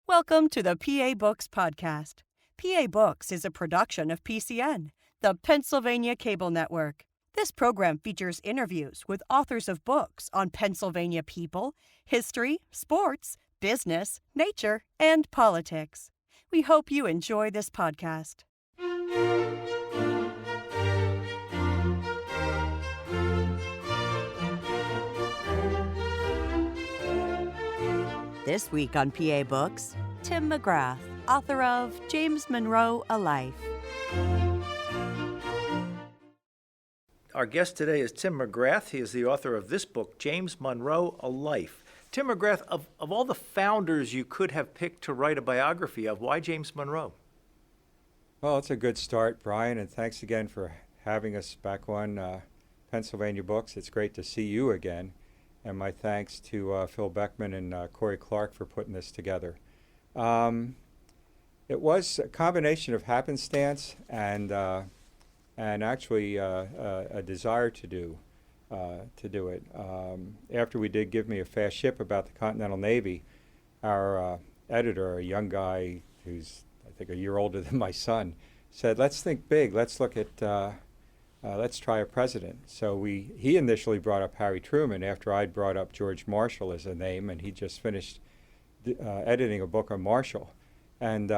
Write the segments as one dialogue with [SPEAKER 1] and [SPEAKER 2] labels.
[SPEAKER 1] Welcome to the PA Books Podcast. PA Books is a production of PCN, the Pennsylvania Cable Network. This program features interviews with authors of books on Pennsylvania people, history, sports, business, nature, and politics. We hope you enjoy this podcast. This week on PA Books, Tim McGrath, author of James Monroe, A Life.
[SPEAKER 2] Our guest today is Tim McGrath. He is the author of this book, James Monroe, A Life. Tim McGrath, of all the founders you could have picked to write a biography of, why James Monroe?
[SPEAKER 3] Well, it's a good start, Brian, and thanks again for having us back on Pennsylvania Books. It's great to see you again. And my thanks to Phil Beckman and Corey Clark for putting this together. It was a combination of happenstance and actually a desire to do it. After we did Give Me a Fast Ship about the Continental Navy, our editor, a young guy who's I think a year older than my son, said, "Let's think big. Let's look at." Let's try a president. So he initially brought up Harry Truman after I'd brought up George Marshall as a name, and he just finished editing a book on Marshall. And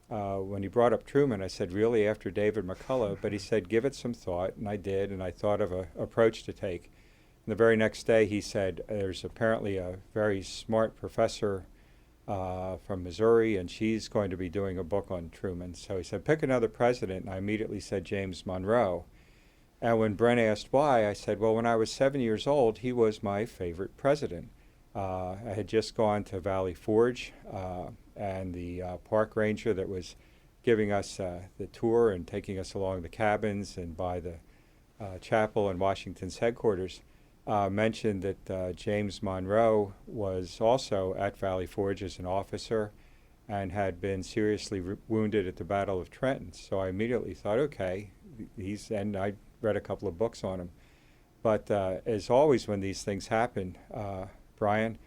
[SPEAKER 3] when he brought up Truman, I said, really, after David McCullough? But he said, give it some thought, and I did, and I thought of an approach to take. And the very next day he said, there's apparently a very smart professor from Missouri, and she's going to be doing a book on Truman. So he said, pick another president, and I immediately said James Monroe. And when Brent asked why, I said, well, when I was 7 years old, he was my favorite president. I had just gone to Valley Forge, and the park ranger that was giving us the tour and taking us along the cabins and by the chapel in Washington's headquarters, mentioned that James Monroe was also at Valley Forge as an officer and had been seriously wounded at the Battle of Trenton. So I immediately thought, okay, and I read a couple of books on him. But as always when these things happen, Brian,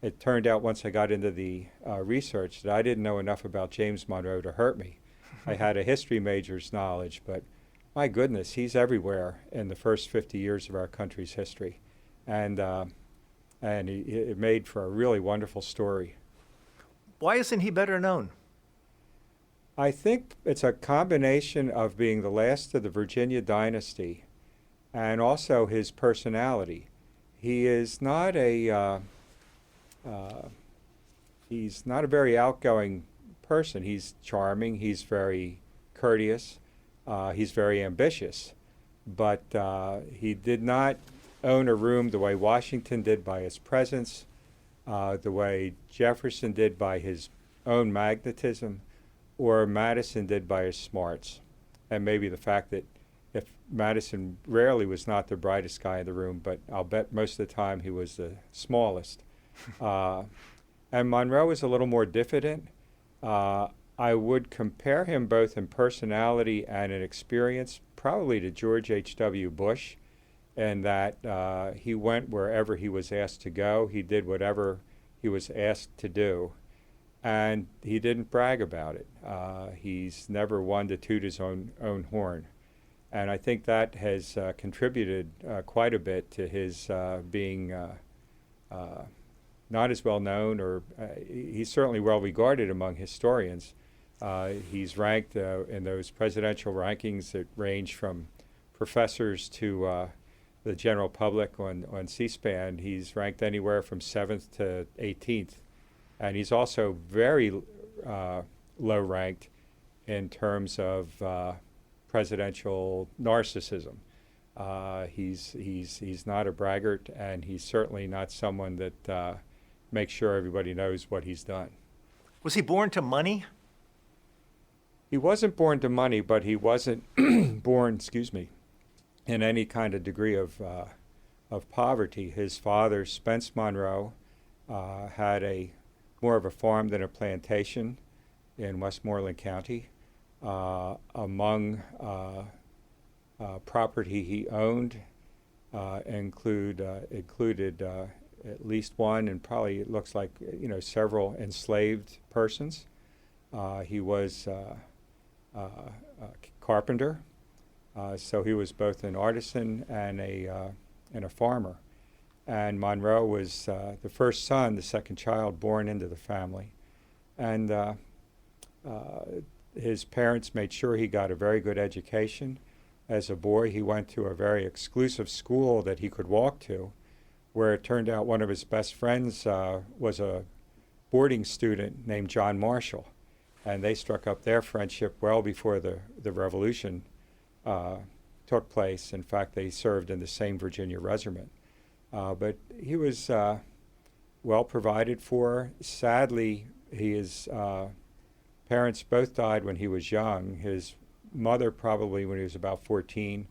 [SPEAKER 3] it turned out once I got into the research that I didn't know enough about James Monroe to hurt me. I had a history major's knowledge, but my goodness, he's everywhere in the first 50 years of our country's history. And it made for a really wonderful story.
[SPEAKER 2] Why isn't he better known?
[SPEAKER 3] I think it's a combination of being the last of the Virginia dynasty and also his personality. He is not he's not a very outgoing person. He's charming, he's very courteous, he's very ambitious, but he did not own a room the way Washington did by his presence, the way Jefferson did by his own magnetism, or Madison did by his smarts. And maybe the fact that if Madison rarely was not the brightest guy in the room, but I'll bet most of the time he was the smallest. And Monroe is a little more diffident. I would compare him both in personality and in experience probably to George H.W. Bush, in that he went wherever he was asked to go. He did whatever he was asked to do, and he didn't brag about it. He's never one to toot his own horn, and I think that has contributed quite a bit to his being not as well known, or he's certainly well regarded among historians. He's ranked in those presidential rankings that range from professors to the general public on C-SPAN. He's ranked anywhere from 7th to 18th. And he's also very low ranked in terms of presidential narcissism. He's not a braggart, and he's certainly not someone that makes sure everybody knows what he's done.
[SPEAKER 2] Was he born to money?
[SPEAKER 3] He wasn't born to money, but he wasn't born, in any kind of degree of poverty. His father, Spence Monroe, had more of a farm than a plantation in Westmoreland County. Among property he owned included at least one, and probably it looks like several enslaved persons. He was a carpenter, so he was both an artisan and a farmer. And Monroe was the first son, the second child born into the family, and his parents made sure he got a very good education. As a boy, he went to a very exclusive school that he could walk to, where it turned out one of his best friends was a boarding student named John Marshall, and they struck up their friendship well before the Revolution took place. In fact, they served in the same Virginia regiment. But he was well provided for. Sadly, his parents both died when he was young. His mother probably when he was about 14.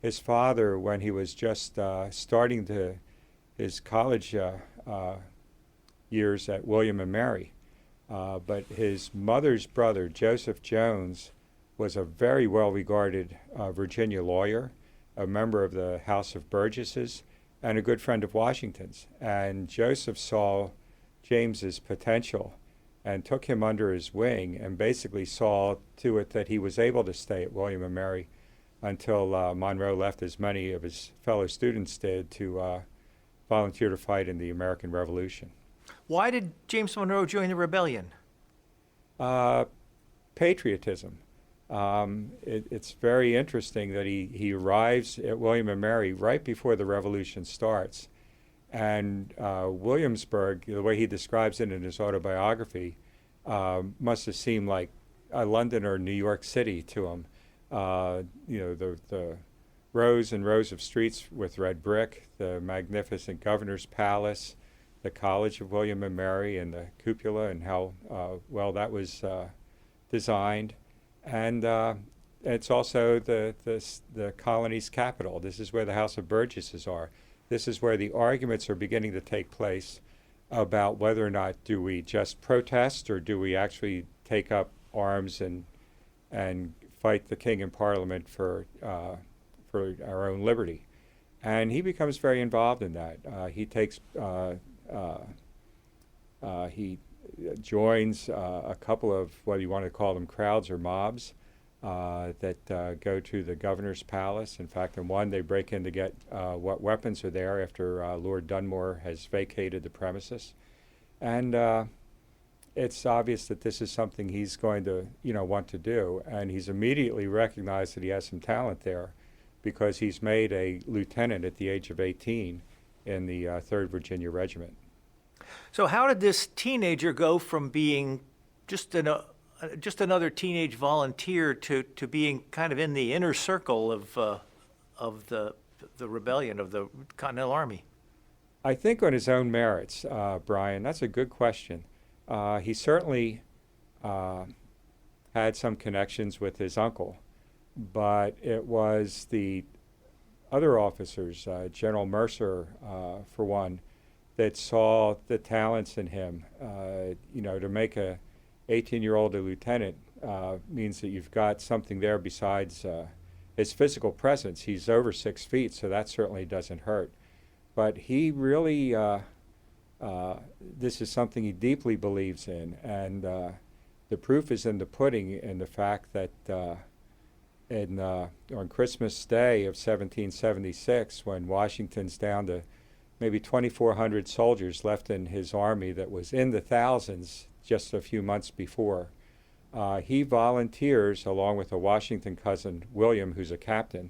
[SPEAKER 3] His father when he was just starting his college years at William and Mary. But his mother's brother, Joseph Jones, was a very well-regarded Virginia lawyer, a member of the House of Burgesses, and a good friend of Washington's. And Joseph saw James's potential and took him under his wing and basically saw to it that he was able to stay at William and Mary until Monroe left, as many of his fellow students did, to volunteer to fight in the American Revolution.
[SPEAKER 2] Why did James Monroe join the rebellion?
[SPEAKER 3] Patriotism. It's very interesting that he arrives at William and Mary right before the Revolution starts. And Williamsburg, the way he describes it in his autobiography, must have seemed like London or New York City to him. The rows and rows of streets with red brick, the magnificent governor's palace, the College of William and Mary, and the cupola, and how well that was designed. And it's also the colony's capital. This is where the House of Burgesses are. This is where the arguments are beginning to take place about whether or not do we just protest or do we actually take up arms and fight the king and parliament for our own liberty. And he becomes very involved in that. He joins a couple of, whether you want to call them crowds or mobs, that go to the governor's palace. In fact, in one, they break in to get what weapons are there after Lord Dunmore has vacated the premises. And it's obvious that this is something he's going to, want to do. And he's immediately recognized that he has some talent there because he's made a lieutenant at the age of 18 in the 3rd Virginia Regiment.
[SPEAKER 2] So how did this teenager go from being just another teenage volunteer to being kind of in the inner circle of the rebellion, of the Continental Army?
[SPEAKER 3] I think on his own merits, Brian. That's a good question. He certainly had some connections with his uncle, but it was the other officers, General Mercer, for one, that saw the talents in him. To make a 18-year-old a lieutenant means that you've got something there besides his physical presence. He's over 6 feet, so that certainly doesn't hurt. But he really, this is something he deeply believes in, and the proof is in the pudding in the fact that on Christmas Day of 1776, when Washington's down to maybe 2,400 soldiers left in his army that was in the thousands just a few months before, he volunteers along with a Washington cousin, William, who's a captain.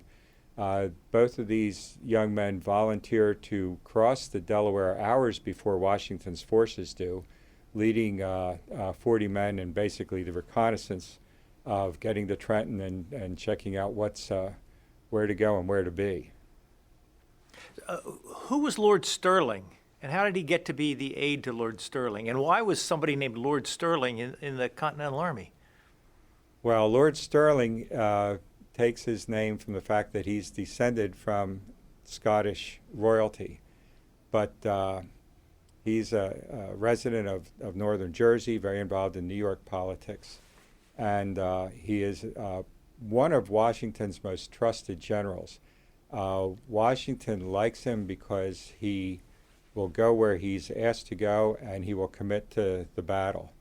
[SPEAKER 3] Both of these young men volunteer to cross the Delaware hours before Washington's forces do, leading 40 men in basically the reconnaissance of getting to Trenton and checking out where to go and where to be.
[SPEAKER 2] Who was Lord Stirling, and how did he get to be the aide to Lord Stirling? And why was somebody named Lord Stirling in the Continental Army?
[SPEAKER 3] Well, Lord Stirling takes his name from the fact that he's descended from Scottish royalty. But he's a resident of northern Jersey, very involved in New York politics. And he is one of Washington's most trusted generals. Washington likes him because he will go where he's asked to go, and he will commit to the battle.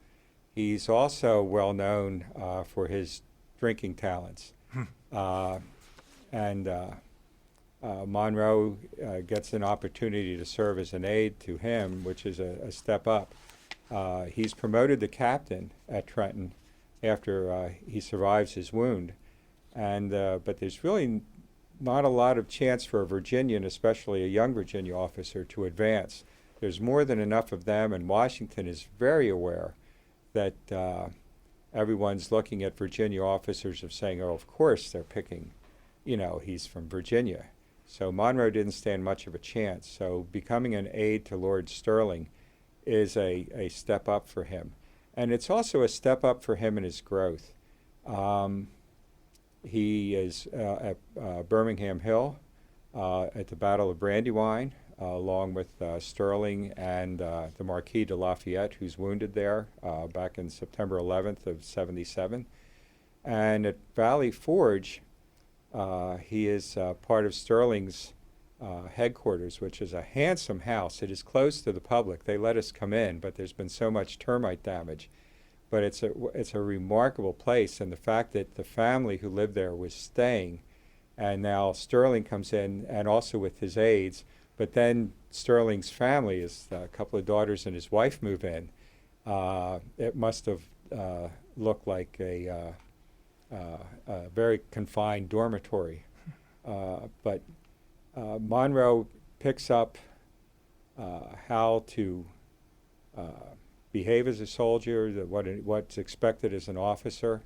[SPEAKER 3] He's also well known for his drinking talents. And Monroe gets an opportunity to serve as an aide to him, which is a step up. He's promoted to captain at Trenton after he survives his wound. And but there's really not a lot of chance for a Virginian, especially a young Virginia officer, to advance. There's more than enough of them, and Washington is very aware that everyone's looking at Virginia officers of saying, oh, of course they're picking, he's from Virginia. So Monroe didn't stand much of a chance. So becoming an aide to Lord Stirling is a step up for him. And it's also a step up for him in his growth. He is at Birmingham Hill at the Battle of Brandywine, along with Stirling and the Marquis de Lafayette, who's wounded there back in September 11th of 77. And at Valley Forge, he is part of Stirling's headquarters, which is a handsome house. It is closed to the public. They let us come in, but there's been so much termite damage. But it's a remarkable place, and the fact that the family who lived there was staying, and now Stirling comes in, and also with his aides, but then Stirling's family, a couple of daughters and his wife, move in. It must have looked like a very confined dormitory. But Monroe picks up how to behave as a soldier, what's expected as an officer.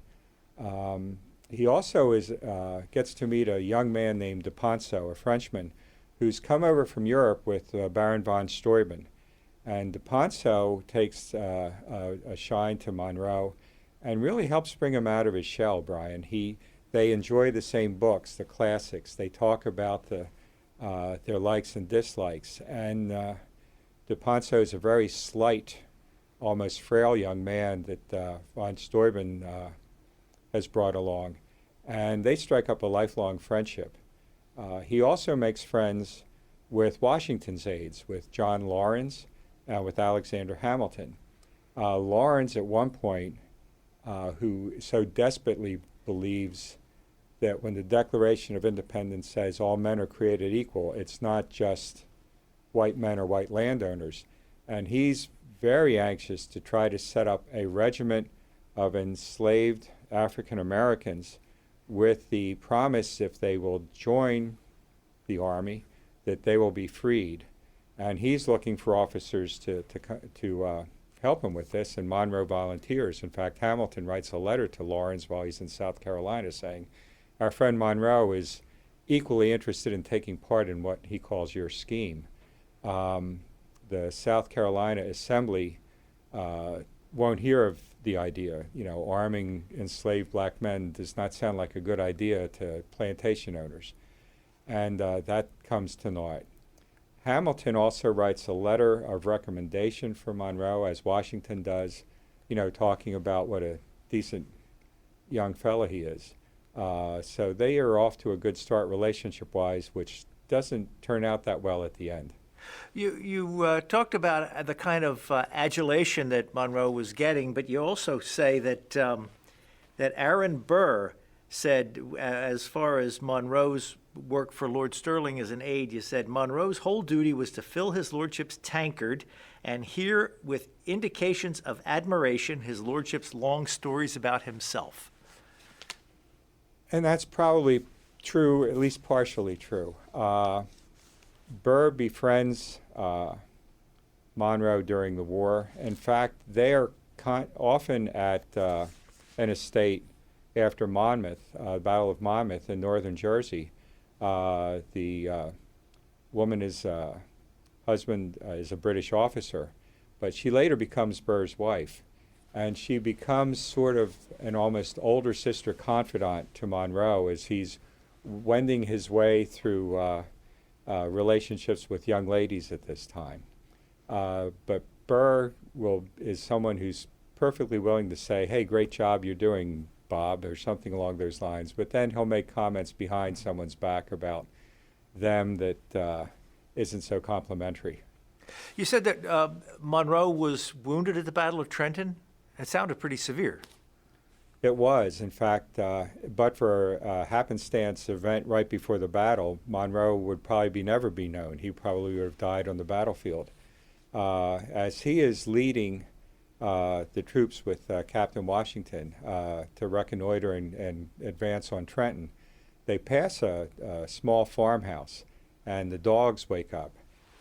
[SPEAKER 3] He also gets to meet a young man named de Ponceau, a Frenchman, who's come over from Europe with Baron von Steuben. And de Ponceau takes a shine to Monroe and really helps bring him out of his shell, Brian. They enjoy the same books, the classics. They talk about their likes and dislikes. And de Ponceau is a very slight, almost frail young man that von Steuben has brought along. And they strike up a lifelong friendship. He also makes friends with Washington's aides, with John Laurens, with Alexander Hamilton. Laurens, at one point, who so desperately believes that when the Declaration of Independence says all men are created equal, it's not just white men or white landowners. And he's very anxious to try to set up a regiment of enslaved African Americans with the promise, if they will join the army, that they will be freed. And he's looking for officers to help him with this, and Monroe volunteers. In fact, Hamilton writes a letter to Laurens while he's in South Carolina saying, our friend Monroe is equally interested in taking part in what he calls your scheme. The South Carolina Assembly won't hear of the idea. Arming enslaved black men does not sound like a good idea to plantation owners. And that comes to naught. Hamilton also writes a letter of recommendation for Monroe, as Washington does, talking about what a decent young fella he is. So they are off to a good start relationship-wise, which doesn't turn out that well at the end.
[SPEAKER 2] You talked about the kind of adulation that Monroe was getting, but you also say that that Aaron Burr said, as far as Monroe's work for Lord Stirling as an aide, you said Monroe's whole duty was to fill his lordship's tankard and hear with indications of admiration his lordship's long stories about himself.
[SPEAKER 3] And that's probably true, at least partially true. Burr befriends Monroe during the war. In fact, they are often at an estate after Monmouth, Battle of Monmouth in northern Jersey. The woman's husband is a British officer, but she later becomes Burr's wife. And she becomes sort of an almost older sister confidant to Monroe as he's wending his way through relationships with young ladies at this time. But Burr is someone who's perfectly willing to say, hey, great job you're doing, Bob, or something along those lines. But then he'll make comments behind someone's back about them that isn't so complimentary.
[SPEAKER 2] You said that Monroe was wounded at the Battle of Trenton. It sounded pretty severe.
[SPEAKER 3] It was, in fact, but for a happenstance event right before the battle, Monroe would probably never be known. He probably would have died on the battlefield. As he is leading the troops with Captain Washington to reconnoiter and advance on Trenton, they pass a small farmhouse, and the dogs wake up.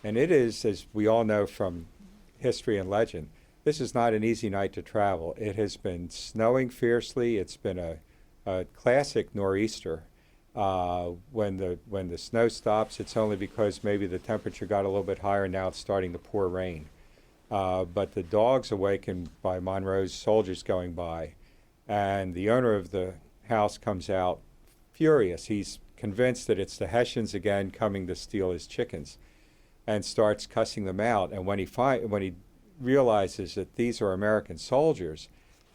[SPEAKER 3] And it is, as we all know from history and legend, this is not an easy night to travel. It has been snowing fiercely. It's been a classic nor'easter. When the snow stops, it's only because maybe the temperature got a little bit higher, and now it's starting to pour rain. But the dogs awakened by Monroe's soldiers going by, and the owner of the house comes out furious. He's convinced that it's the Hessians again coming to steal his chickens, and starts cussing them out. And when he realizes that these are American soldiers,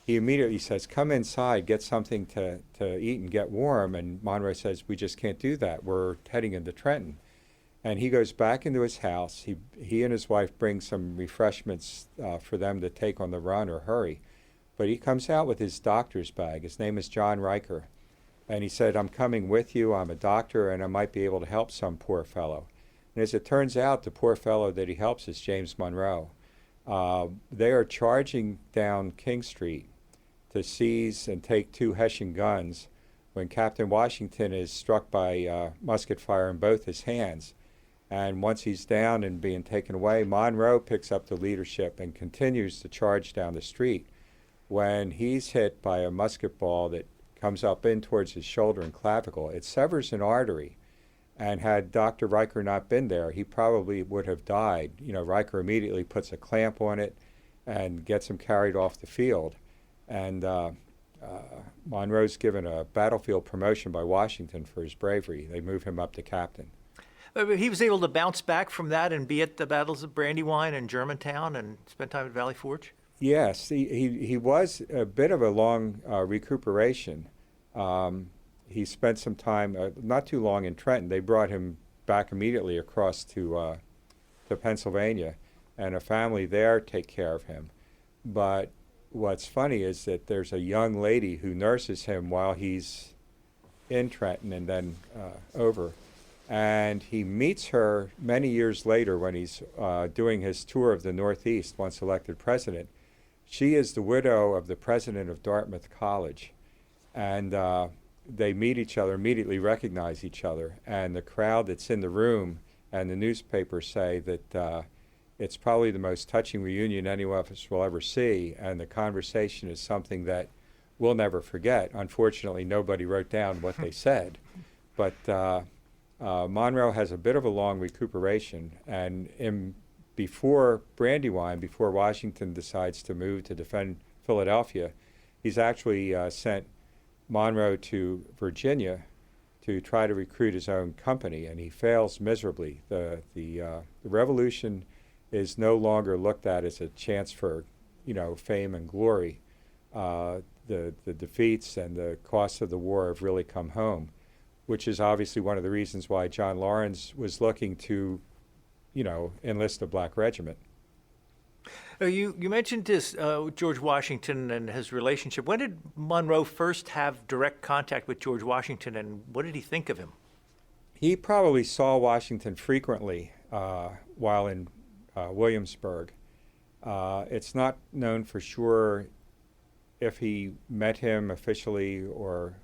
[SPEAKER 3] he immediately says, "Come inside, get something to eat and get warm." And Monroe says, "We just can't do that. We're heading into Trenton." And he goes back into his house. He and his wife bring some refreshments for them to take on the run or hurry. But he comes out with his doctor's bag. His name is John Riker. And he said, "I'm coming with you. I'm a doctor, and I might be able to help some poor fellow." And as it turns out, the poor fellow that he helps is James Monroe. They are charging down King Street to seize and take 2 Hessian guns when Captain Washington is struck by musket fire in both his hands. And once he's down and being taken away, Monroe picks up the leadership and continues to charge down the street when he's hit by a musket ball that comes up in towards his shoulder and clavicle. It severs an artery. And had Dr. Riker not been there, he probably would have died. Riker immediately puts a clamp on it and gets him carried off the field. And Monroe's given a battlefield promotion by Washington for his bravery. They move him up to captain.
[SPEAKER 2] He was able to bounce back from that and be at the battles of Brandywine and Germantown and spend time at Valley Forge?
[SPEAKER 3] Yes, he was a bit of a long recuperation. He spent some time, not too long, in Trenton. They brought him back immediately across to Pennsylvania, and a family there take care of him. But what's funny is that there's a young lady who nurses him while he's in Trenton and then over. And he meets her many years later when he's doing his tour of the Northeast, once elected president. She is the widow of the president of Dartmouth College. And they meet each other, immediately recognize each other, and the crowd that's in the room and the newspapers say that it's probably the most touching reunion any of us will ever see, and the conversation is something that we'll never forget. Unfortunately, nobody wrote down what they said, but Monroe has a bit of a long recuperation, and before Brandywine, before Washington decides to move to defend Philadelphia, he's actually sent Monroe to Virginia to try to recruit his own company, and he fails miserably. The revolution is no longer looked at as a chance for, fame and glory. The defeats and the costs of the war have really come home, which is obviously one of the reasons why John Lawrence was looking to, enlist a black regiment.
[SPEAKER 2] You mentioned this George Washington and his relationship. When did Monroe first have direct contact with George Washington, and what did he think of him?
[SPEAKER 3] He probably saw Washington frequently while in Williamsburg. It's not known for sure if he met him officially or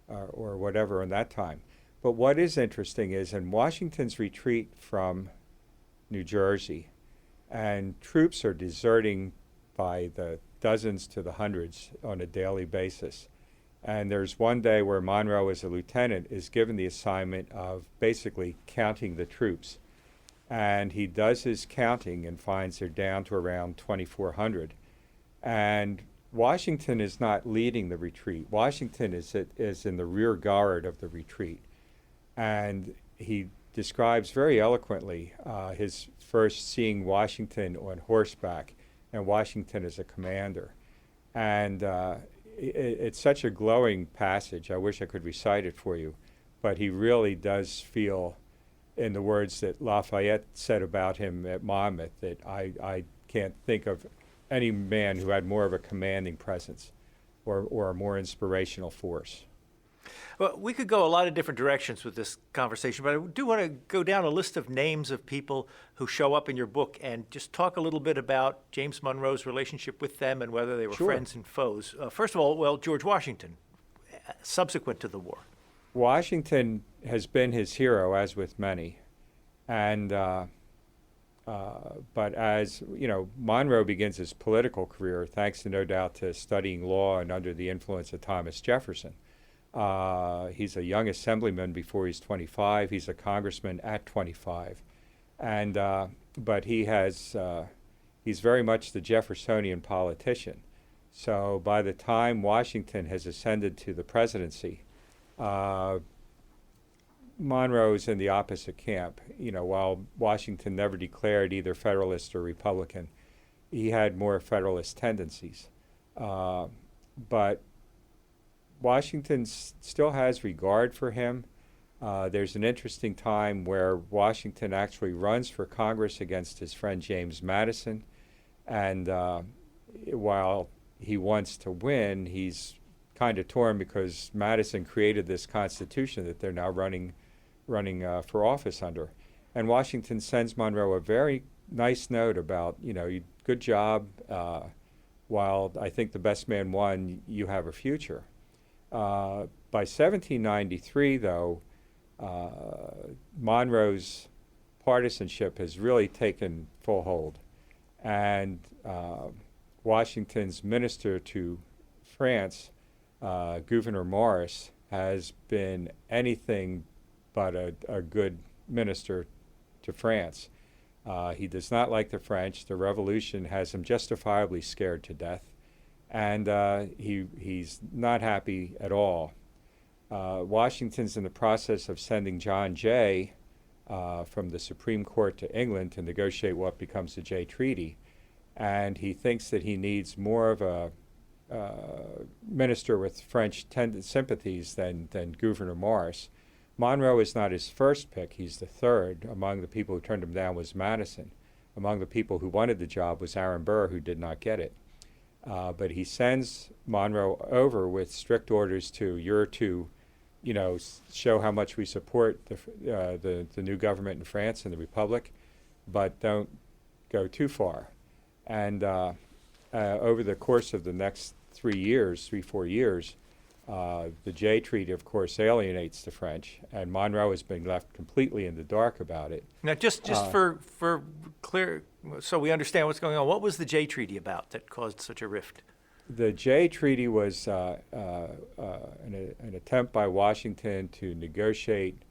[SPEAKER 3] whatever in that time. But what is interesting is in Washington's retreat from New Jersey, and troops are deserting by the dozens to the hundreds on a daily basis. And there's one day where Monroe, as a lieutenant, is given the assignment of basically counting the troops. And he does his counting and finds they're down to around 2,400. And Washington is not leading the retreat. Washington is in the rear guard of the retreat. And he describes very eloquently his first seeing Washington on horseback and Washington as a commander. And it's such a glowing passage. I wish I could recite it for you. But he really does feel in the words that Lafayette said about him at Monmouth, that I can't think of any man who had more of a commanding presence or a more inspirational force.
[SPEAKER 2] Well, we could go a lot of different directions with this conversation, but I do want to go down a list of names of people who show up in your book and just talk a little bit about James Monroe's relationship with them and whether they were
[SPEAKER 3] Sure.
[SPEAKER 2] friends and foes. First of all, well, George Washington, subsequent to the war.
[SPEAKER 3] Washington has been his hero, as with many, and but as you know, Monroe begins his political career thanks to no doubt to studying law and under the influence of Thomas Jefferson. He's a young assemblyman before he's 25. He's a congressman at 25, and but he's very much the Jeffersonian politician. So by the time Washington has ascended to the presidency, Monroe is in the opposite camp. While Washington never declared either Federalist or Republican, he had more Federalist tendencies. But Washington still has regard for him. There's an interesting time where Washington actually runs for Congress against his friend James Madison, and while he wants to win, he's kind of torn because Madison created this Constitution that they're now running for office under. And Washington sends Monroe a very nice note about, good job. While I think the best man won, you have a future. By 1793, though, Monroe's partisanship has really taken full hold. And Washington's minister to France, Gouverneur Morris, has been anything but a good minister to France. He does not like the French. The revolution has him justifiably scared to death, and he's not happy at all. Washington's in the process of sending John Jay from the Supreme Court to England to negotiate what becomes the Jay Treaty, and he thinks that he needs more of a minister with French sympathies than Gouverneur Morris. Monroe is not his first pick. He's the third. Among the people who turned him down was Madison. Among the people who wanted the job was Aaron Burr, who did not get it. But he sends Monroe over with strict orders you're to, show how much we support the new government in France and the Republic, but don't go too far. And over the course of the next 4 years, the Jay Treaty, of course, alienates the French, and Monroe has been left completely in the dark about it.
[SPEAKER 2] Now, just for clear, so we understand what's going on, what was the Jay Treaty about that caused such a rift?
[SPEAKER 3] The Jay Treaty was an attempt by Washington to negotiate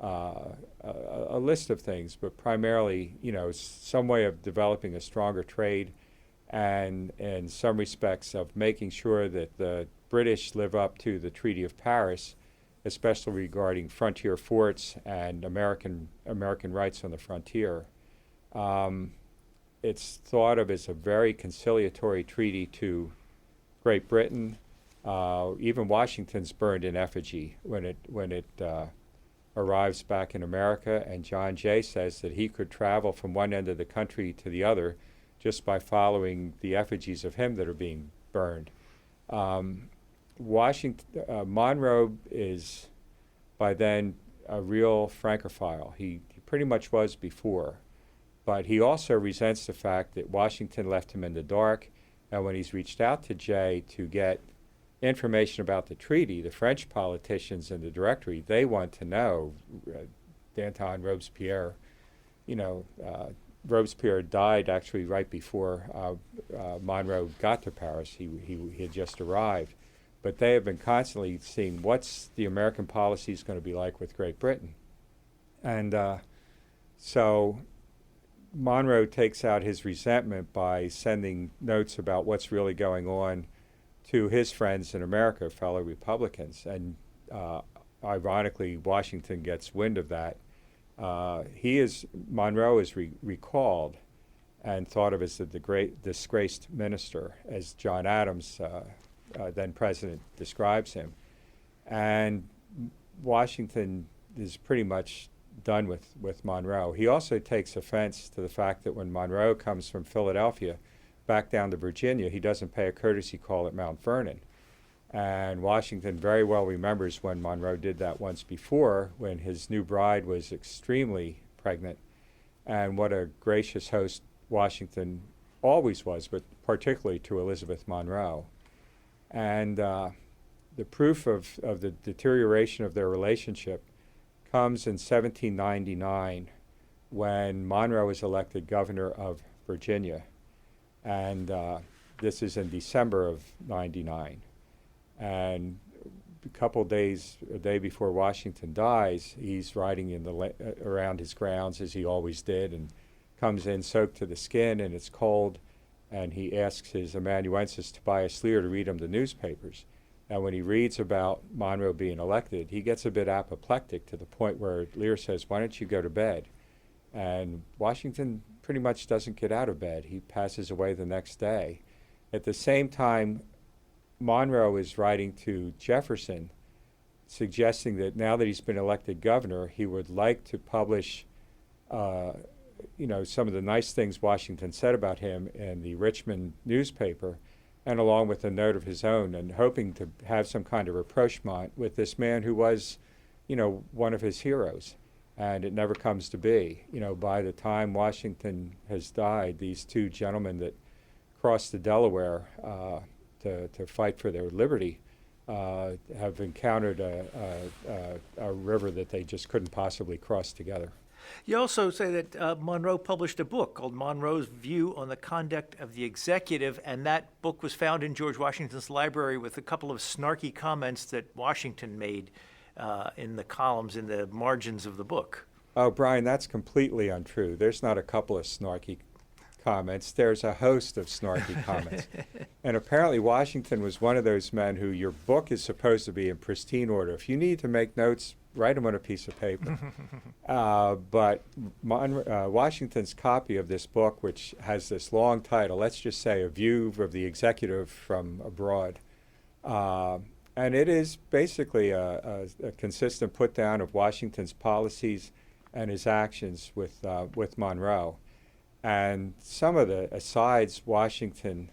[SPEAKER 3] a list of things, but primarily, some way of developing a stronger trade, and in some respects of making sure that the British live up to the Treaty of Paris, especially regarding frontier forts and American rights on the frontier. It's thought of as a very conciliatory treaty to Great Britain. Even Washington's burned in effigy when it arrives back in America, and John Jay says that he could travel from one end of the country to the other just by following the effigies of him that are being burned. Monroe is by then a real Francophile. He pretty much was before, but he also resents the fact that Washington left him in the dark, and when he's reached out to Jay to get information about the treaty, the French politicians in the Directory, they want to know. Danton Robespierre, Robespierre died actually right before Monroe got to Paris. He had just arrived. But they have been constantly seeing what's the American policies going to be like with Great Britain. And so Monroe takes out his resentment by sending notes about what's really going on to his friends in America, fellow Republicans. And ironically, Washington gets wind of that. Monroe is recalled and thought of as the great disgraced minister, as John Adams, then president, describes him. And Washington is pretty much done with Monroe. He also takes offense to the fact that when Monroe comes from Philadelphia back down to Virginia, he doesn't pay a courtesy call at Mount Vernon. And Washington very well remembers when Monroe did that once before, when his new bride was extremely pregnant, and what a gracious host Washington always was, but particularly to Elizabeth Monroe. And the proof of the deterioration of their relationship comes in 1799 when Monroe was elected governor of Virginia. And this is in December of 99. And a day before Washington dies, he's riding in around his grounds as he always did, and comes in soaked to the skin, and it's cold, and he asks his amanuensis Tobias Lear to read him the newspapers. And when he reads about Monroe being elected, he gets a bit apoplectic to the point where Lear says, "Why don't you go to bed?" And Washington pretty much doesn't get out of bed. He passes away the next day. At the same time, Monroe is writing to Jefferson, suggesting that now that he's been elected governor, he would like to publish some of the nice things Washington said about him in the Richmond newspaper, and along with a note of his own, and hoping to have some kind of rapprochement with this man who was, one of his heroes. And it never comes to be. By the time Washington has died, these two gentlemen that crossed the Delaware to fight for their liberty have encountered a river that they just couldn't possibly cross together.
[SPEAKER 2] You also say that Monroe published a book called Monroe's View on the Conduct of the Executive, and that book was found in George Washington's library with a couple of snarky comments that Washington made in the columns, in the margins of the book.
[SPEAKER 3] Oh, Brian, that's completely untrue. There's not a couple of snarky comments. There's a host of snarky comments. And apparently Washington was one of those men who your book is supposed to be in pristine order. If you need to make notes, write them on a piece of paper. But Washington's copy of this book, which has this long title, let's just say A View of the Executive from Abroad, and it is basically a consistent put down of Washington's policies and his actions with Monroe. And some of the asides Washington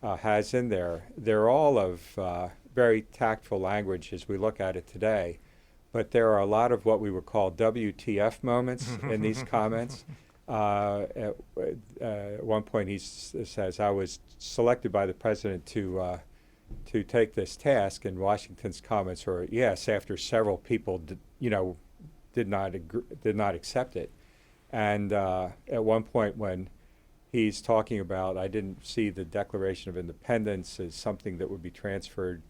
[SPEAKER 3] has in there, they're all of very tactful language as we look at it today. But there are a lot of what we would call WTF moments in these comments. At one point he says, "I was selected by the president to take this task," and Washington's comments were, "Yes," after several people did not accept it. And at one point when he's talking about, "I didn't see the Declaration of Independence as something that would be transferred,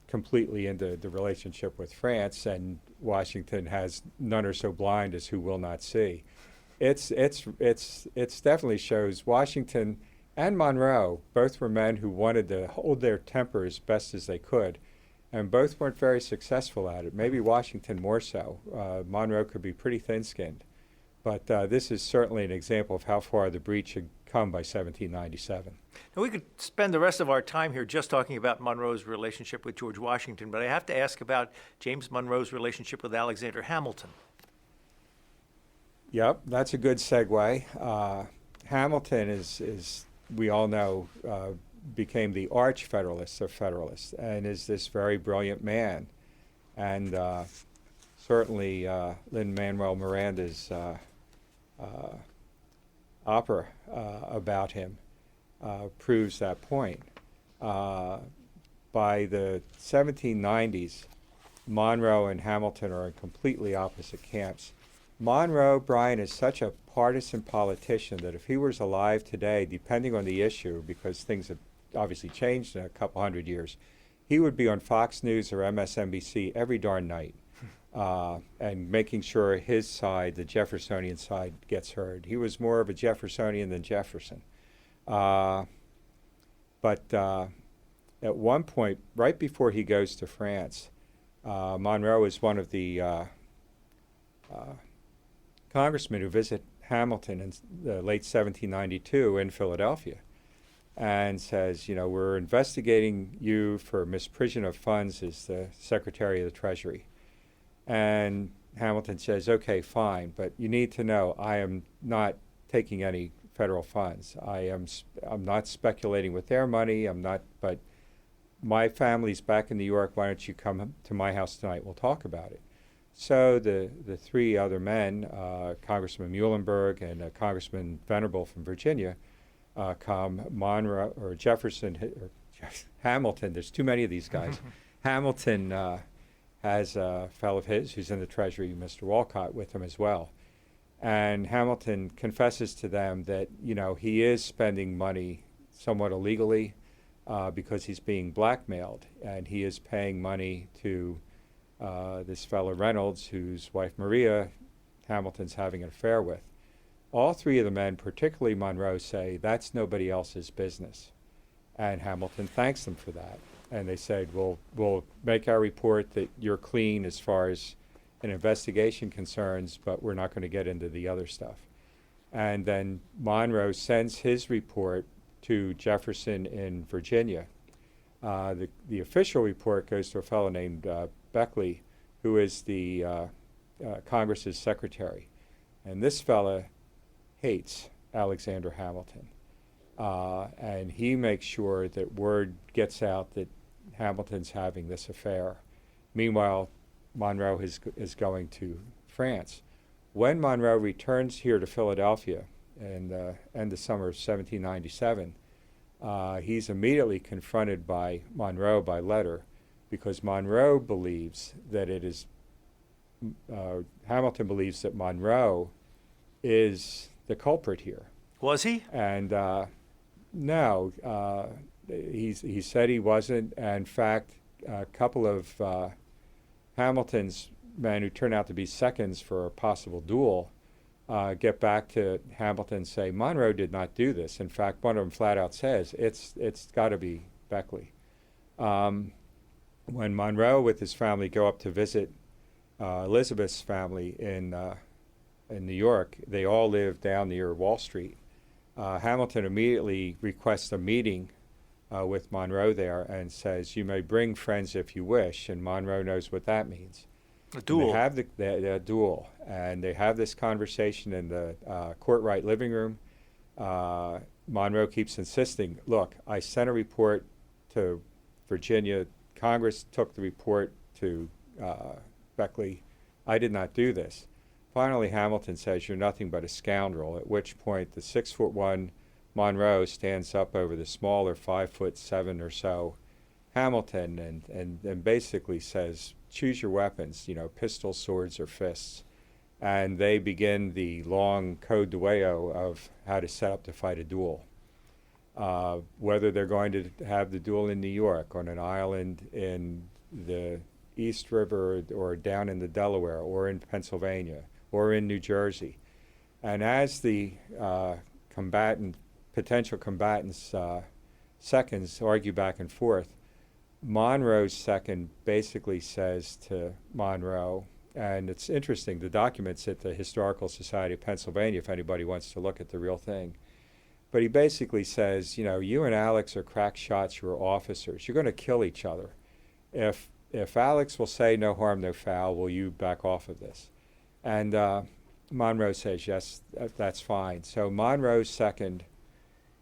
[SPEAKER 3] completely into the relationship with France," and Washington has, "None are so blind as who will not see." It's definitely shows Washington and Monroe both were men who wanted to hold their temper as best as they could, and both weren't very successful at it. Maybe Washington more so. Monroe could be pretty thin-skinned, but this is certainly an example of how far the breach had come by 1797.
[SPEAKER 2] Now, we could spend the rest of our time here just talking about Monroe's relationship with George Washington, but I have to ask about James Monroe's relationship with Alexander Hamilton.
[SPEAKER 3] Yep, that's a good segue. Hamilton is we all know, became the arch Federalist of Federalists, and is this very brilliant man. And certainly Lin-Manuel Miranda's opera about him proves that point. By the 1790s, Monroe and Hamilton are in completely opposite camps. Monroe, Brian, is such a partisan politician that if he was alive today, depending on the issue, because things have obviously changed in a couple hundred years, he would be on Fox News or MSNBC every darn night and making sure his side, the Jeffersonian side, gets heard. He was more of a Jeffersonian than Jefferson. But at one point, right before he goes to France, Monroe is one of the congressmen who visit Hamilton in the late 1792 in Philadelphia, and says, we're investigating you for misprision of funds as the Secretary of the Treasury. And Hamilton says, okay, fine, but you need to know I am not taking any federal funds. I'm not speculating with their money. But my family's back in New York. Why don't you come to my house tonight? We'll talk about it. So the three other men, Congressman Muhlenberg and Congressman Venerable from Virginia, come. Monroe or Jefferson or Hamilton. There's too many of these guys. Hamilton has a fellow of his who's in the Treasury, Mr. Walcott, with him as well. And Hamilton confesses to them that, he is spending money somewhat illegally because he's being blackmailed, and he is paying money to this fellow Reynolds, whose wife Maria Hamilton's having an affair with. All three of the men, particularly Monroe, say that's nobody else's business. And Hamilton thanks them for that. And they said, we'll make our report that you're clean as far as an investigation concerns, but we're not going to get into the other stuff. And then Monroe sends his report to Jefferson in Virginia. The official report goes to a fellow named Beckley, who is the Congress's secretary. And this fella hates Alexander Hamilton. And he makes sure that word gets out that Hamilton's having this affair. Meanwhile, Monroe is going to France. When Monroe returns here to Philadelphia in the end of summer of 1797, he's immediately confronted by Monroe by letter, because Monroe believes that Hamilton believes that Monroe is the culprit here.
[SPEAKER 2] Was he?
[SPEAKER 3] And no, he said he wasn't. And in fact, a couple of Hamilton's men who turn out to be seconds for a possible duel get back to Hamilton and say, Monroe did not do this. In fact, one of them flat out says, it's got to be Beckley. When Monroe with his family go up to visit Elizabeth's family in New York, they all live down near Wall Street. Hamilton immediately requests a meeting with Monroe there and says, you may bring friends if you wish, and Monroe knows what that means.
[SPEAKER 2] A duel.
[SPEAKER 3] And they have the duel, and they have this conversation in the Courtright living room. Monroe keeps insisting, look, I sent a report to Virginia. Congress took the report to Beckley. I did not do this. Finally, Hamilton says, you're nothing but a scoundrel, at which point the 6'1" Monroe stands up over the smaller 5'7" or so Hamilton and basically says, choose your weapons, pistols, swords, or fists. And they begin the long code duello of how to set up to fight a duel. Whether they're going to have the duel in New York, on an island in the East River, or down in the Delaware, or in Pennsylvania, or in New Jersey. And as the potential combatants' seconds argue back and forth, Monroe's second basically says to Monroe, and it's interesting, the documents at the Historical Society of Pennsylvania, if anybody wants to look at the real thing, but he basically says, you and Alex are crack shots, you're officers, you're going to kill each other. If Alex will say no harm, no foul, will you back off of this? And Monroe says, yes, that's fine. So Monroe's second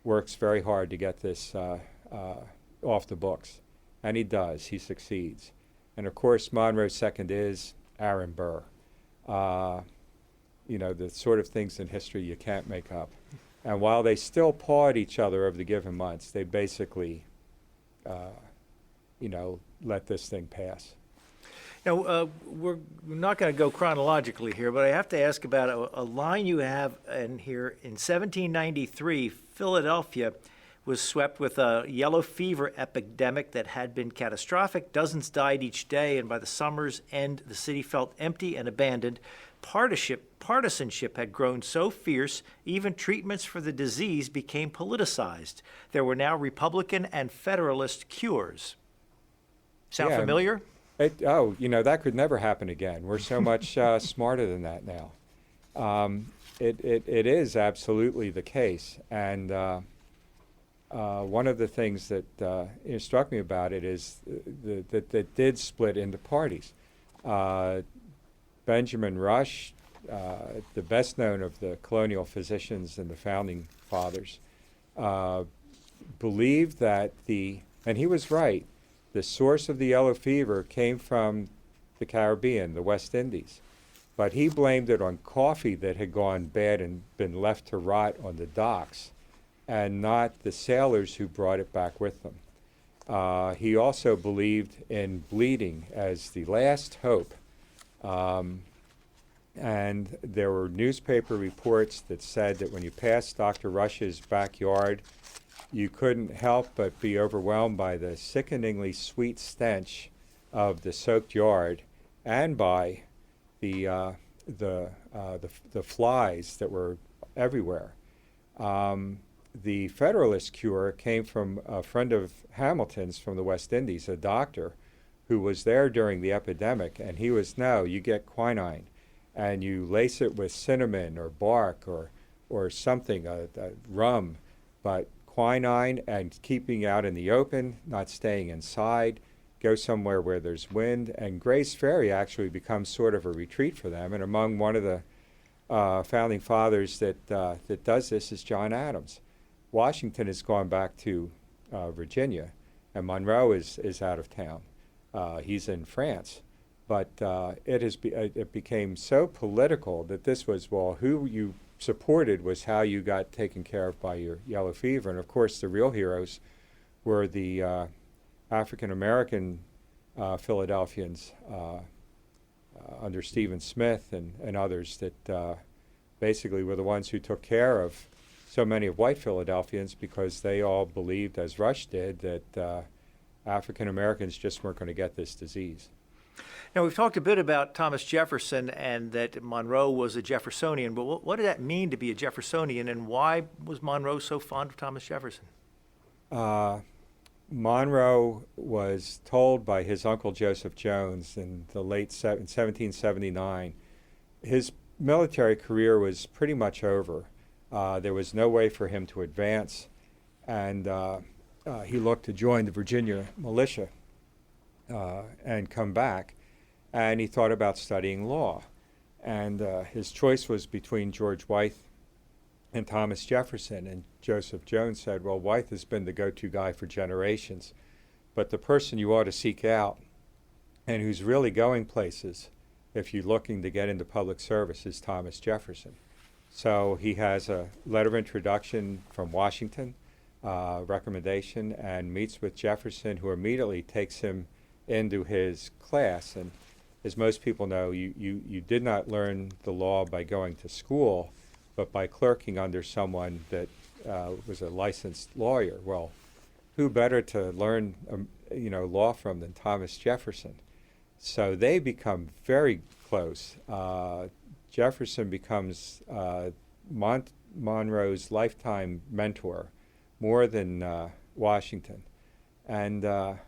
[SPEAKER 3] works very hard to get this off the books. And he does. He succeeds. And, of course, Monroe's second is Aaron Burr. The sort of things in history you can't make up. And while they still paw at each other over the given months, they basically, let this thing pass.
[SPEAKER 2] Now, we're not going to go chronologically here, but I have to ask about a line you have in here. In 1793, Philadelphia was swept with a yellow fever epidemic that had been catastrophic. Dozens died each day, and by the summer's end, the city felt empty and abandoned. Partisanship had grown so fierce, even treatments for the disease became politicized. There were now Republican and Federalist cures. Sound familiar?
[SPEAKER 3] That could never happen again. We're so much smarter than that now. It is absolutely the case. And one of the things that struck me about it is that did split into parties. Benjamin Rush, the best known of the colonial physicians and the founding fathers, believed that and he was right, the source of the yellow fever came from the Caribbean, the West Indies. But he blamed it on coffee that had gone bad and been left to rot on the docks, and not the sailors who brought it back with them. He also believed in bleeding as the last hope. And there were newspaper reports that said that when you passed Dr. Rush's backyard, you couldn't help but be overwhelmed by the sickeningly sweet stench of the soaked yard and by the flies that were everywhere. The Federalist cure came from a friend of Hamilton's from the West Indies, a doctor who was there during the epidemic, and he was, no, you get quinine, and you lace it with cinnamon or bark or something, a rum, but quinine and keeping out in the open, not staying inside, go somewhere where there's wind, and Gray's Ferry actually becomes sort of a retreat for them. And among one of the founding fathers that does this is John Adams. Washington has gone back to Virginia, and Monroe is out of town. He's in France. But it became so political that this was, well, who you supported was how you got taken care of by your yellow fever. And of course, the real heroes were the African-American Philadelphians under Stephen Smith and others that basically were the ones who took care of so many of white Philadelphians, because they all believed, as Rush did, that African-Americans just weren't going to get this disease.
[SPEAKER 2] Now, we've talked a bit about Thomas Jefferson and that Monroe was a Jeffersonian, but what did that mean to be a Jeffersonian, and why was Monroe so fond of Thomas Jefferson?
[SPEAKER 3] Monroe was told by his uncle Joseph Jones in the late 1779, his military career was pretty much over. There was no way for him to advance, and he looked to join the Virginia militia and come back. And he thought about studying law. And his choice was between George Wythe and Thomas Jefferson. And Joseph Jones said, well, Wythe has been the go-to guy for generations, but the person you ought to seek out and who's really going places if you're looking to get into public service is Thomas Jefferson. So he has a letter of introduction from Washington, recommendation, and meets with Jefferson, who immediately takes him into his class. And as most people know, you did not learn the law by going to school, but by clerking under someone that was a licensed lawyer. Well, who better to learn law from than Thomas Jefferson? So they become very close. Jefferson becomes Monroe's lifetime mentor, more than Washington, and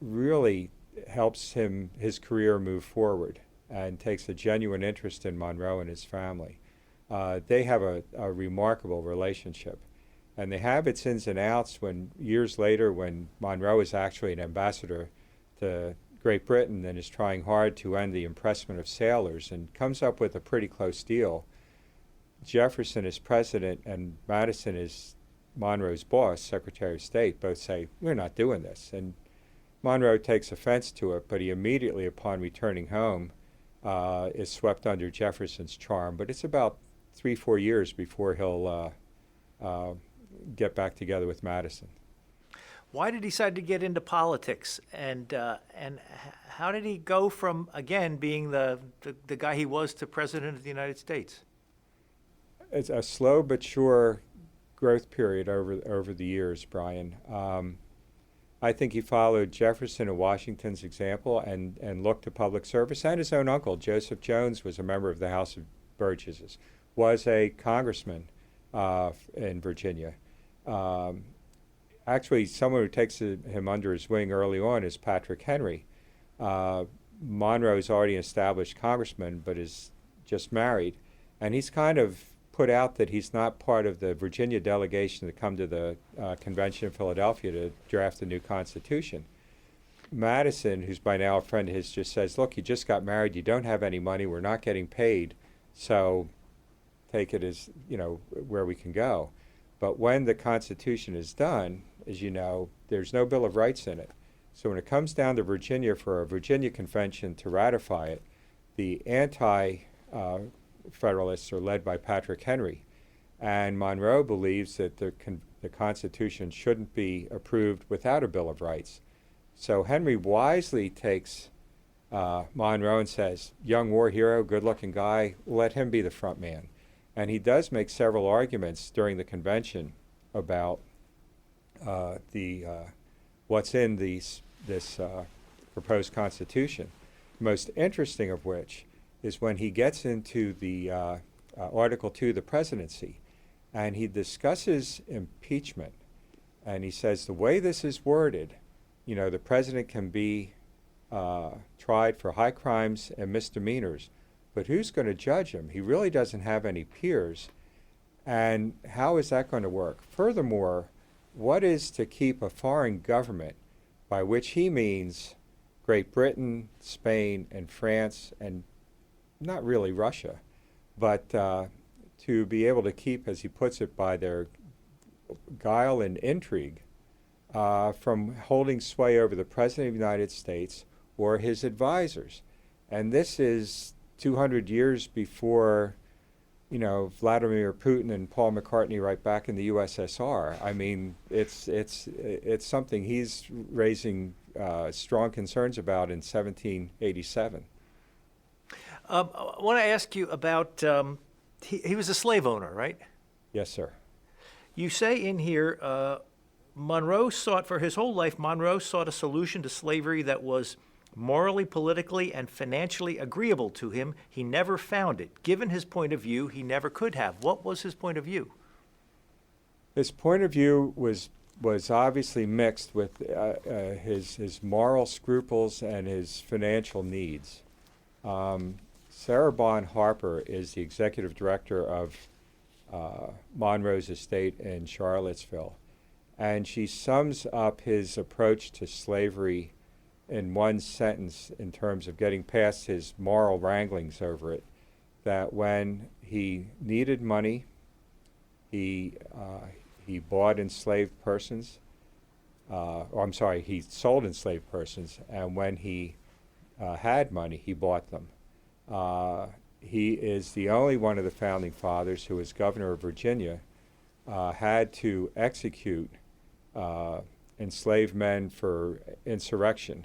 [SPEAKER 3] really helps his career move forward and takes a genuine interest in Monroe and his family. They have a remarkable relationship, and they have its ins and outs when years later, when Monroe is actually an ambassador to Great Britain and is trying hard to end the impressment of sailors and comes up with a pretty close deal. Jefferson is president and Madison is Monroe's boss, Secretary of State. Both say, we're not doing this. And Monroe takes offense to it, but he immediately, upon returning home, is swept under Jefferson's charm. But it's about 3-4 years before he'll get back together with Madison.
[SPEAKER 2] Why did he decide to get into politics, and how did he go from, again, being the guy he was to president of the United States?
[SPEAKER 3] It's a slow but sure growth period over the years, Brian. I think he followed Jefferson and Washington's example and looked to public service. And his own uncle, Joseph Jones, was a member of the House of Burgesses, was a congressman in Virginia. Actually, someone who takes him under his wing early on is Patrick Henry. Monroe's already an established congressman, but is just married. And he's kind of put out that he's not part of the Virginia delegation to come to the convention in Philadelphia to draft a new constitution. Madison, who's by now a friend of his, just says, look, you just got married, you don't have any money, we're not getting paid, so take it as, where we can go. But when the Constitution is done, as you know, there's no Bill of Rights in it. So when it comes down to Virginia for a Virginia convention to ratify it, the anti-federalists are led by Patrick Henry. And Monroe believes that the Constitution shouldn't be approved without a Bill of Rights. So Henry wisely takes Monroe and says, young war hero, good-looking guy, let him be the front man. And he does make several arguments during the convention about what's in this proposed Constitution. Most interesting of which is when he gets into the Article 2, the presidency, and he discusses impeachment. And he says the way this is worded, the president can be tried for high crimes and misdemeanors, but who's going to judge him? He really doesn't have any peers. And how is that going to work? Furthermore, what is to keep a foreign government, by which he means Great Britain, Spain, and France, and not really Russia, but to be able to keep, as he puts it, by their guile and intrigue, from holding sway over the President of the United States or his advisors. And this is 200 years before, Vladimir Putin and Paul McCartney right back in the USSR. I mean, it's something he's raising strong concerns about in 1787.
[SPEAKER 2] I want to ask you about, he was a slave owner, right?
[SPEAKER 3] Yes, sir.
[SPEAKER 2] You say in here, Monroe sought a solution to slavery that was morally, politically, and financially agreeable to him. He never found it. Given his point of view, he never could have. What was his point of view?
[SPEAKER 3] His point of view was obviously mixed with his moral scruples and his financial needs. Sarah Bond Harper is the executive director of Monroe's estate in Charlottesville, and she sums up his approach to slavery in one sentence in terms of getting past his moral wranglings over it, that when he needed money, he bought enslaved persons, he sold enslaved persons, and when he had money, he bought them. He is the only one of the founding fathers who, as governor of Virginia, had to execute enslaved men for insurrection.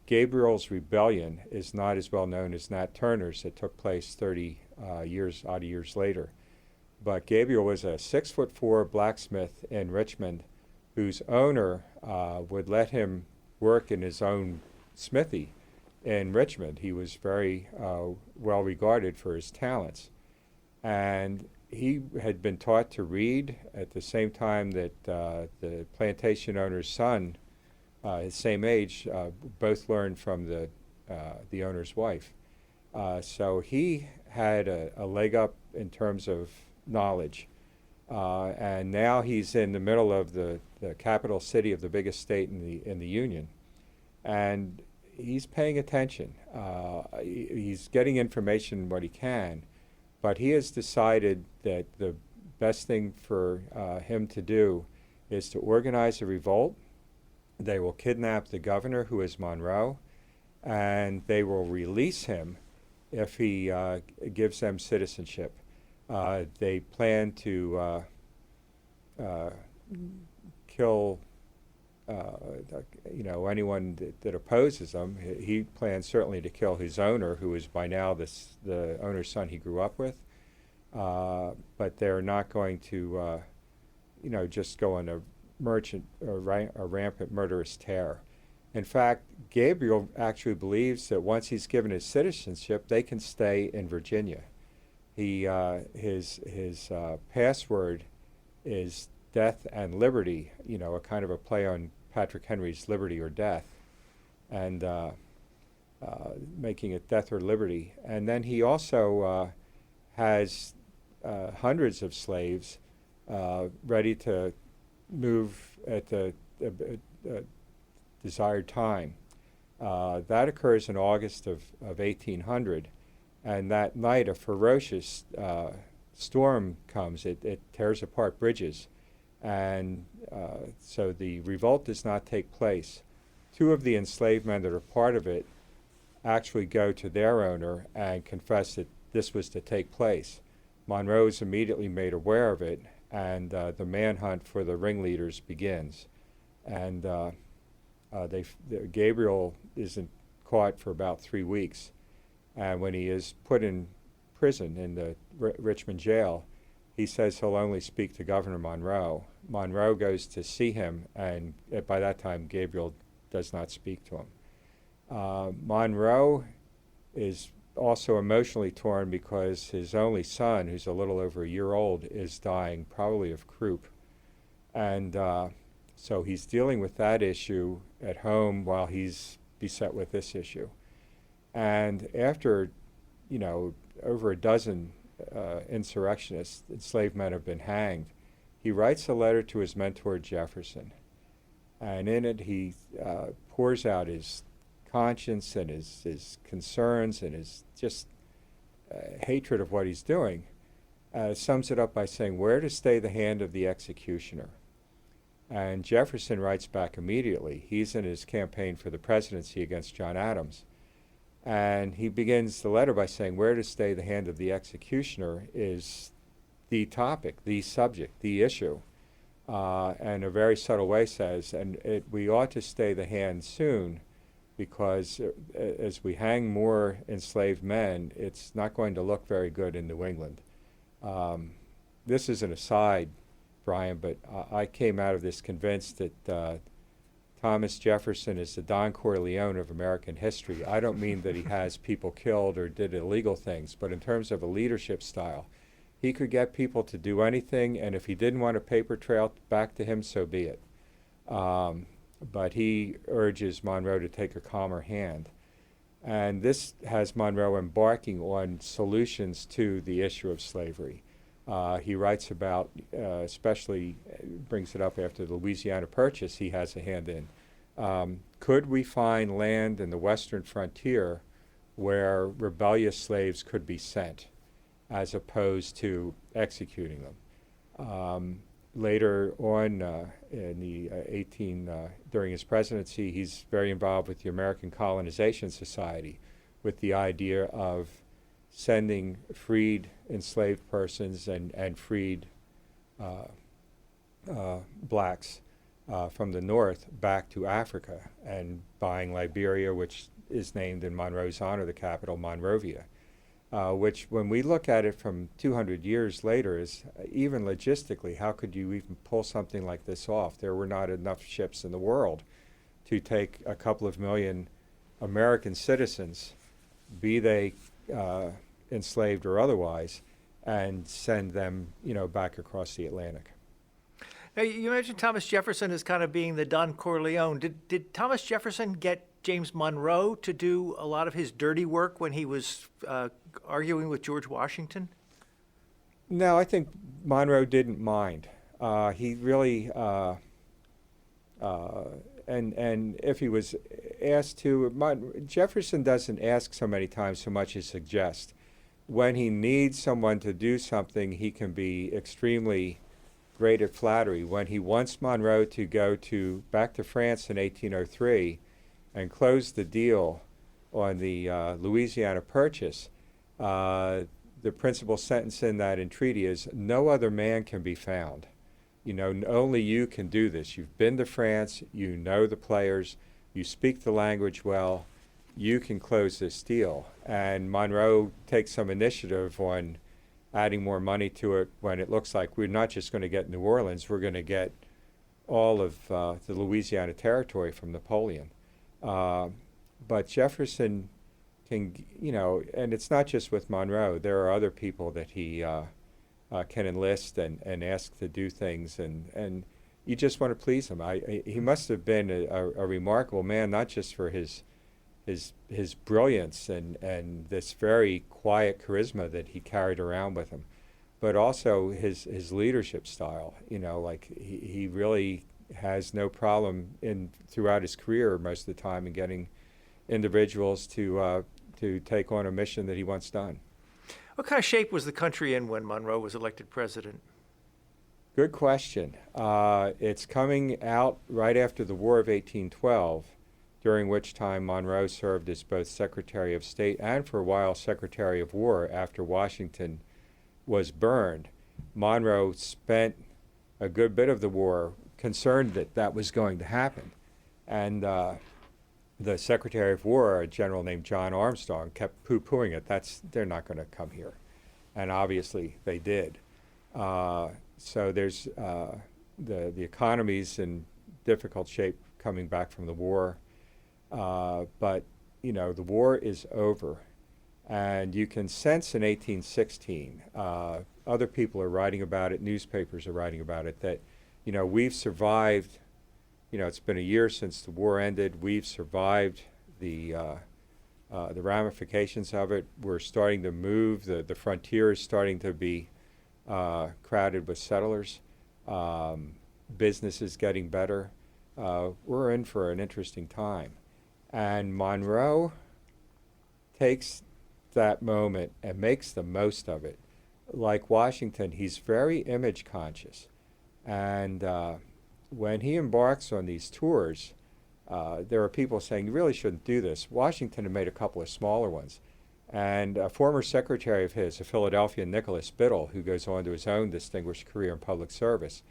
[SPEAKER 3] Gabriel's rebellion is not as well known as Nat Turner's that took place odd years later. But Gabriel was a 6'4" blacksmith in Richmond whose owner would let him work in his own smithy in Richmond. He was very well regarded for his talents. And he had been taught to read at the same time that the plantation owner's son, his same age, both learned from the owner's wife. So he had a leg up in terms of knowledge. And now he's in the middle of the capital city of the biggest state in the Union. And he's paying attention. He's getting information what he can, but he has decided that the best thing for him to do is to organize a revolt. They will kidnap the governor, who is Monroe, and they will release him if he gives them citizenship. They plan to kill anyone that opposes him. He plans certainly to kill his owner, who is by now the owner's son he grew up with. But they're not going to, just go on a rampant murderous tear. In fact, Gabriel actually believes that once he's given his citizenship, they can stay in Virginia. His password is death and liberty, a kind of a play on Patrick Henry's Liberty or Death, and making it death or liberty. And then he also has hundreds of slaves ready to move at the desired time. That occurs in August of 1800, and that night a ferocious storm comes. It tears apart bridges, and so the revolt does not take place. Two of the enslaved men that are part of it actually go to their owner and confess that this was to take place. Monroe is immediately made aware of it, and the manhunt for the ringleaders begins. And Gabriel isn't caught for about 3 weeks, and when he is put in prison in the Richmond jail, he says he'll only speak to Governor Monroe. Monroe goes to see him, and by that time Gabriel does not speak to him. Monroe is also emotionally torn because his only son, who's a little over a year old, is dying, probably of croup. And so he's dealing with that issue at home while he's beset with this issue. And after, over a dozen insurrectionists, enslaved men have been hanged, he writes a letter to his mentor Jefferson. And in it he pours out his conscience and his concerns and his just hatred of what he's doing, sums it up by saying, "Where to stay the hand of the executioner?" And Jefferson writes back immediately. He's in his campaign for the presidency against John Adams. And he begins the letter by saying, "Where to stay the hand of the executioner is the topic, the subject, the issue." And in a very subtle way says, we ought to stay the hand soon, because as we hang more enslaved men, it's not going to look very good in New England. This is an aside, Brian, but I came out of this convinced that Thomas Jefferson is the Don Corleone of American history. I don't mean that he has people killed or did illegal things, but in terms of a leadership style, he could get people to do anything, and if he didn't want a paper trail back to him, so be it. But he urges Monroe to take a calmer hand. And this has Monroe embarking on solutions to the issue of slavery. He writes about, especially brings it up after the Louisiana Purchase he has a hand in. Could we find land in the western frontier where rebellious slaves could be sent, as opposed to executing them? Later on in the during his presidency, he's very involved with the American Colonization Society, with the idea of sending freed enslaved persons and freed blacks from the north back to Africa, and buying Liberia, which is named in Monroe's honor, the capital Monrovia. Which, when we look at it from 200 years later, is even logistically, how could you even pull something like this off? There were not enough ships in the world to take a couple of million American citizens, be they enslaved or otherwise, and send them, back across the Atlantic.
[SPEAKER 2] Now, you mentioned Thomas Jefferson as kind of being the Don Corleone. Did Thomas Jefferson get James Monroe to do a lot of his dirty work when he was arguing with George Washington?
[SPEAKER 3] No, I think Monroe didn't mind. He really, and if he was asked to, Jefferson doesn't ask so many times so much as suggest. When he needs someone to do something, he can be extremely great at flattery. When he wants Monroe to go back to France in 1803 and close the deal on the Louisiana Purchase, the principal sentence in that entreaty is, "No other man can be found. Only you can do this. You've been to France, you know the players, you speak the language well, you can close this deal." And Monroe takes some initiative on adding more money to it when it looks like we're not just going to get New Orleans, we're going to get all of the Louisiana Territory from Napoleon. But Jefferson can, and it's not just with Monroe. There are other people that he can enlist and ask to do things, and you just want to please him. He must have been a remarkable man, not just for his brilliance and this very quiet charisma that he carried around with him, but also his leadership style. He really has no problem throughout his career most of the time in getting individuals to take on a mission that he wants done.
[SPEAKER 2] What kind of shape was the country in when Monroe was elected president?
[SPEAKER 3] Good question. It's coming out right after the War of 1812, during which time Monroe served as both Secretary of State and for a while Secretary of War after Washington was burned. Monroe spent a good bit of the war concerned that that was going to happen. And the Secretary of War, a general named John Armstrong, kept poo-pooing it. They're not going to come here. And obviously they did. So there's the economy's in difficult shape coming back from the war. But, the war is over. And you can sense in 1816, other people are writing about it, newspapers are writing about it, that, we've survived. It's been a year since the war ended. We've survived the ramifications of it. We're starting to move. The frontier is starting to be crowded with settlers. Business is getting better. We're in for an interesting time. And Monroe takes that moment and makes the most of it. Like Washington, he's very image conscious. And when he embarks on these tours, there are people saying, you really shouldn't do this. Washington had made a couple of smaller ones. And a former secretary of his, a Philadelphian, Nicholas Biddle, who goes on to his own distinguished career in public service,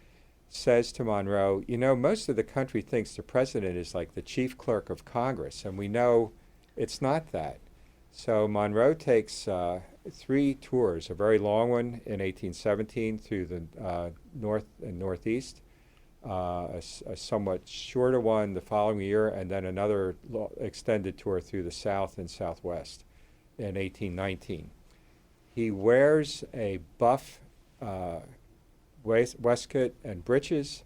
[SPEAKER 3] says to Monroe, most of the country thinks the president is like the chief clerk of Congress, and we know it's not that. So Monroe takes 3 tours, a very long one in 1817 through the north and northeast, a somewhat shorter one the following year, and then another extended tour through the south and southwest in 1819. He wears a buff waistcoat and breeches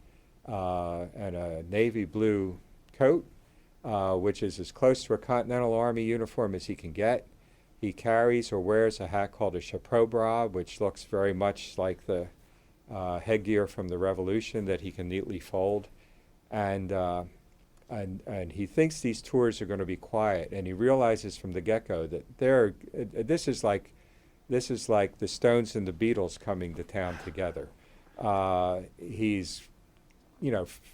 [SPEAKER 3] and a navy blue coat, which is as close to a Continental Army uniform as he can get. He carries or wears a hat called a chapeau bras, which looks very much like the headgear from the Revolution that he can neatly fold. And he thinks these tours are going to be quiet, and he realizes from the get-go that this is like the Stones and the Beatles coming to town together. He's,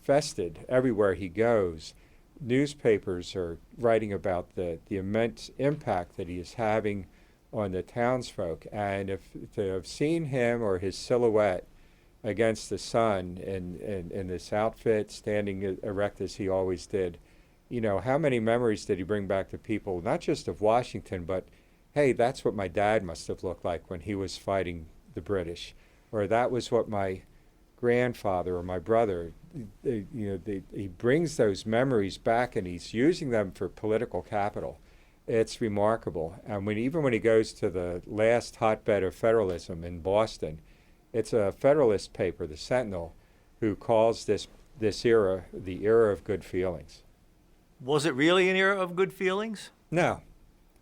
[SPEAKER 3] fested everywhere he goes. Newspapers are writing about the immense impact that he is having on the townsfolk, and to have seen him or his silhouette against the sun in this outfit, standing erect as he always did, how many memories did he bring back to people, not just of Washington, but, hey, that's what my dad must have looked like when he was fighting the British, or that was what my grandfather or my brother, he brings those memories back and he's using them for political capital. It's remarkable. And even when he goes to the last hotbed of federalism in Boston, it's a Federalist paper, the Sentinel, who calls this era the era of good feelings.
[SPEAKER 2] Was it really an era of good feelings?
[SPEAKER 3] No,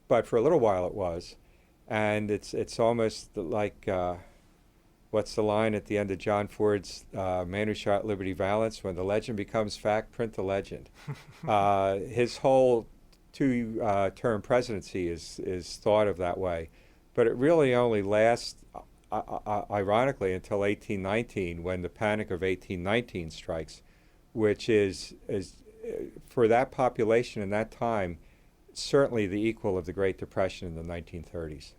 [SPEAKER 3] but for a little while it was. And it's almost like, what's the line at the end of John Ford's Man Who Shot Liberty Valance? When the legend becomes fact, print the legend. His whole 2-term presidency is thought of that way. But it really only lasts, ironically, until 1819, when the Panic of 1819 strikes, which is for that population in that time, certainly the equal of the Great Depression in the 1930s.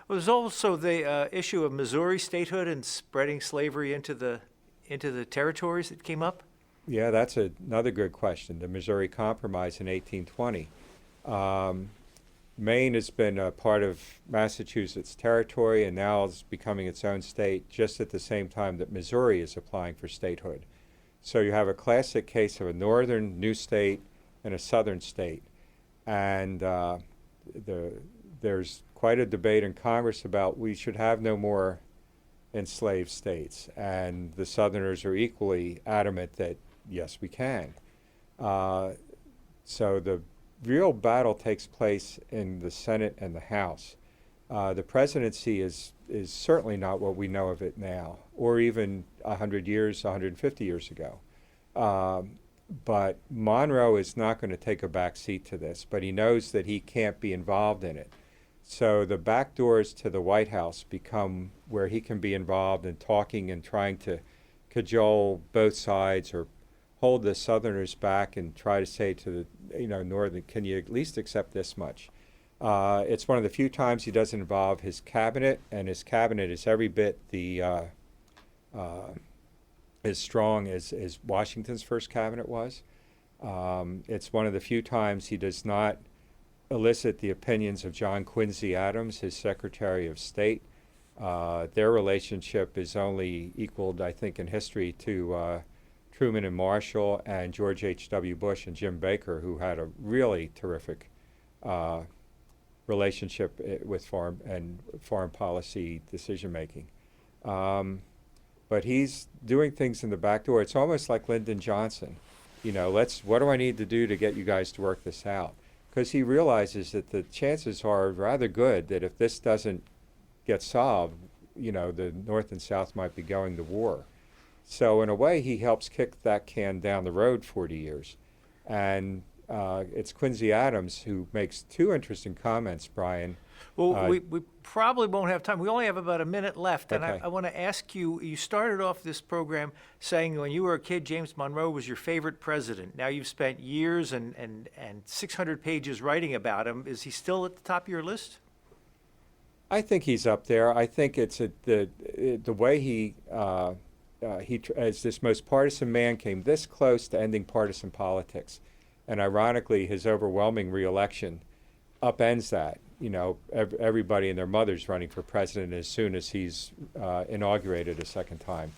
[SPEAKER 2] Well, there's also the issue of Missouri statehood and spreading slavery into the territories that came up.
[SPEAKER 3] Yeah, that's another good question. The Missouri Compromise in 1820. Maine has been a part of Massachusetts territory and now is becoming its own state just at the same time that Missouri is applying for statehood. So you have a classic case of a northern new state and a southern state. And there's quite a debate in Congress about we should have no more enslaved states. And the Southerners are equally adamant that, yes, we can. So the real battle takes place in the Senate and the House. The presidency is certainly not what we know of it now, or even 100 years, 150 years ago. But Monroe is not going to take a back seat to this, but he knows that he can't be involved in it. So the back doors to the White House become where he can be involved in talking and trying to cajole both sides or hold the Southerners back and try to say to the Northern, can you at least accept this much? It's one of the few times he doesn't involve his cabinet, and his cabinet is every bit as strong as Washington's first cabinet was. It's one of the few times he does not elicit the opinions of John Quincy Adams, his Secretary of State. Their relationship is only equaled, I think, in history to Truman and Marshall and George H.W. Bush and Jim Baker, who had a really terrific relationship with foreign policy decision-making. But he's doing things in the back door. It's almost like Lyndon Johnson. What do I need to do to get you guys to work this out? Because he realizes that the chances are rather good that if this doesn't get solved, the North and South might be going to war. So in a way, he helps kick that can down the road 40 years. And it's Quincy Adams who makes two interesting comments, Brian.
[SPEAKER 2] Well, we probably won't have time. We only have about a minute left. And
[SPEAKER 3] Okay.
[SPEAKER 2] I want to ask you, you started off this program saying when you were a kid, James Monroe was your favorite president. Now you've spent years and 600 pages writing about him. Is he still at the top of your list?
[SPEAKER 3] I think he's up there. I think it's the way he, as this most partisan man, came this close to ending partisan politics. And ironically, his overwhelming reelection upends that. Everybody and their mother's running for president as soon as he's inaugurated a second time.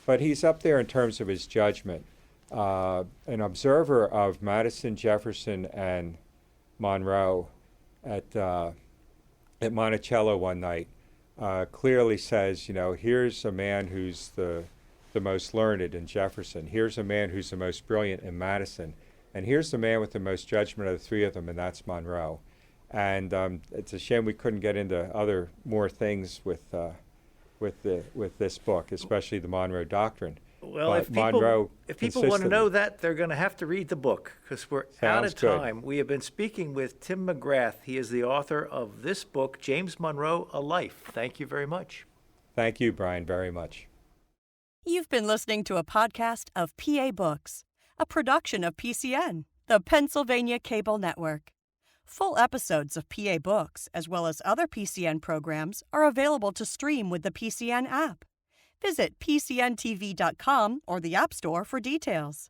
[SPEAKER 3] But he's up there in terms of his judgment. An observer of Madison, Jefferson, and Monroe at Monticello one night clearly says, here's a man who's the most learned in Jefferson. Here's a man who's the most brilliant in Madison. And here's the man with the most judgment of the three of them, and that's Monroe. And it's a shame we couldn't get into more things with this book, especially the Monroe Doctrine.
[SPEAKER 2] Well,
[SPEAKER 3] But
[SPEAKER 2] if people
[SPEAKER 3] Monroe
[SPEAKER 2] want to
[SPEAKER 3] consistently-
[SPEAKER 2] know that, they're going to have to read the book because we're out of
[SPEAKER 3] Sounds good.
[SPEAKER 2] time. We have been speaking with Tim McGrath. He is the author of this book, James Monroe, A Life. Thank you very much.
[SPEAKER 3] Thank you, Brian, very much.
[SPEAKER 1] You've been listening to a podcast of PA Books, a production of PCN, the Pennsylvania Cable Network. Full episodes of PA Books, as well as other PCN programs, are available to stream with the PCN app. Visit PCNTV.com or the App Store for details.